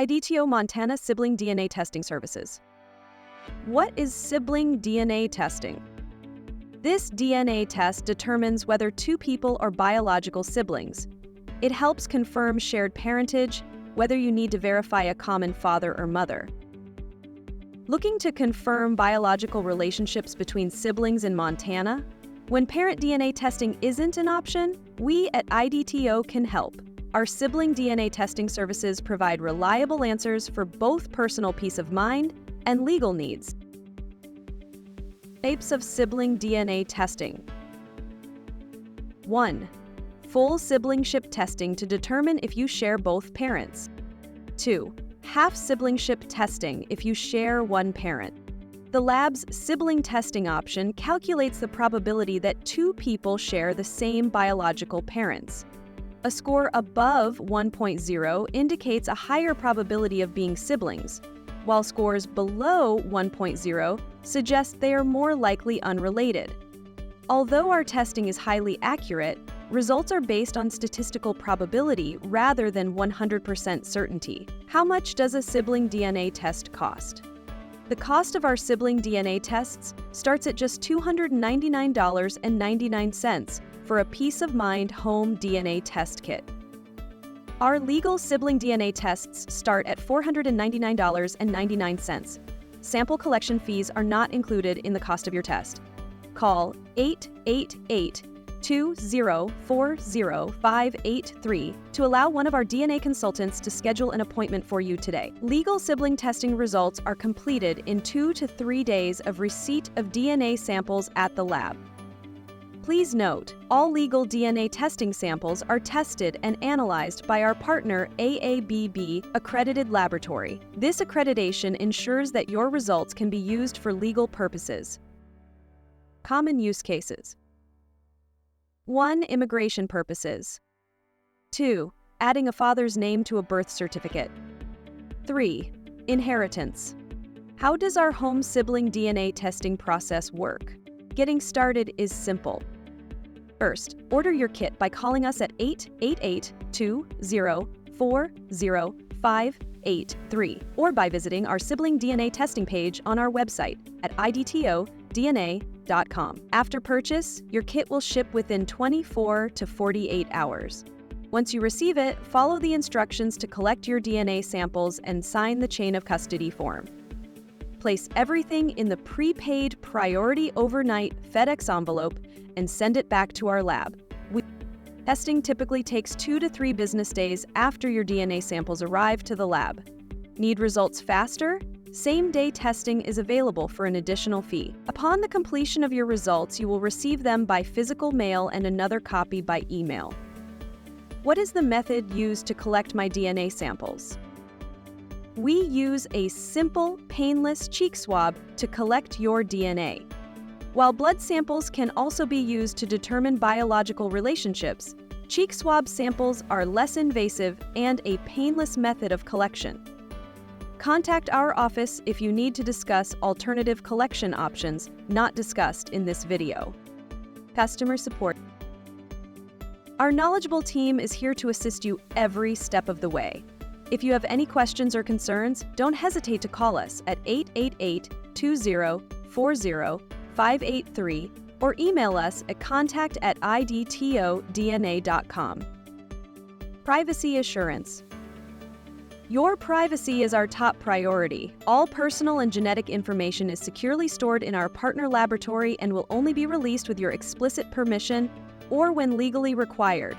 IDTO Montana Sibling DNA Testing Services. What is sibling DNA testing? This DNA test determines whether two people are biological siblings. It helps confirm shared parentage, whether you need to verify a common father or mother. Looking to confirm biological relationships between siblings in Montana? When parent DNA testing isn't an option, we at IDTO can help. Our sibling DNA testing services provide reliable answers for both personal peace of mind and legal needs. Types of sibling DNA testing. 1. Full siblingship testing to determine if you share both parents. 2. Half siblingship testing if you share one parent. The lab's sibling testing option calculates the probability that two people share the same biological parents. A score above 1.0 indicates a higher probability of being siblings, while scores below 1.0 suggest they are more likely unrelated. Although our testing is highly accurate, results are based on statistical probability rather than 100% certainty. How much does a sibling DNA test cost? The cost of our sibling DNA tests starts at just $299.99 for a peace of mind home DNA test kit. Our legal sibling DNA tests start at $499.99. Sample collection fees are not included in the cost of your test. Call 888-2040583 to allow one of our DNA consultants to schedule an appointment for you today. Legal sibling testing results are completed in 2 to 3 days of receipt of DNA samples at the lab. Please note, all legal DNA testing samples are tested and analyzed by our partner AABB accredited laboratory. This accreditation ensures that your results can be used for legal purposes. Common use cases. 1. Immigration purposes. 2. Adding a father's name to a birth certificate. 3. Inheritance. How does our home sibling DNA testing process work? Getting started is simple. First, order your kit by calling us at 888-2040583 or by visiting our sibling DNA testing page on our website at IDTODNA.com. After purchase, your kit will ship within 24 to 48 hours. Once you receive it, follow the instructions to collect your DNA samples and sign the chain of custody form. Place everything in the prepaid Priority Overnight FedEx envelope and send it back to our lab. Testing typically takes 2 to 3 business days after your DNA samples arrive to the lab. Need results faster? Same-day testing is available for an additional fee. Upon the completion of your results, you will receive them by physical mail and another copy by email. What is the method used to collect my DNA samples? We use a simple, painless cheek swab to collect your DNA. While blood samples can also be used to determine biological relationships, cheek swab samples are less invasive and a painless method of collection. Contact our office if you need to discuss alternative collection options not discussed in this video. Customer support. Our knowledgeable team is here to assist you every step of the way. If you have any questions or concerns, don't hesitate to call us at 888-2040583 or email us at contact@idtodna.com. Privacy assurance. Your privacy is our top priority. All personal and genetic information is securely stored in our partner laboratory and will only be released with your explicit permission or when legally required.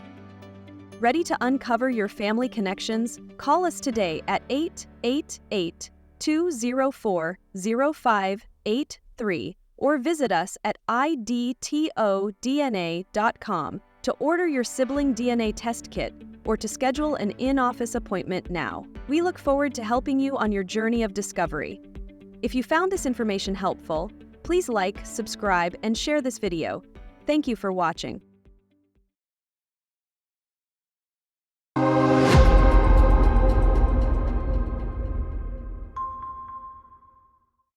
Ready to uncover your family connections? Call us today at 888-2040583 or visit us at IDTODNA.com to order your sibling DNA test kit or to schedule an in-office appointment now. We look forward to helping you on your journey of discovery. If you found this information helpful, please like, subscribe, and share this video. Thank you for watching.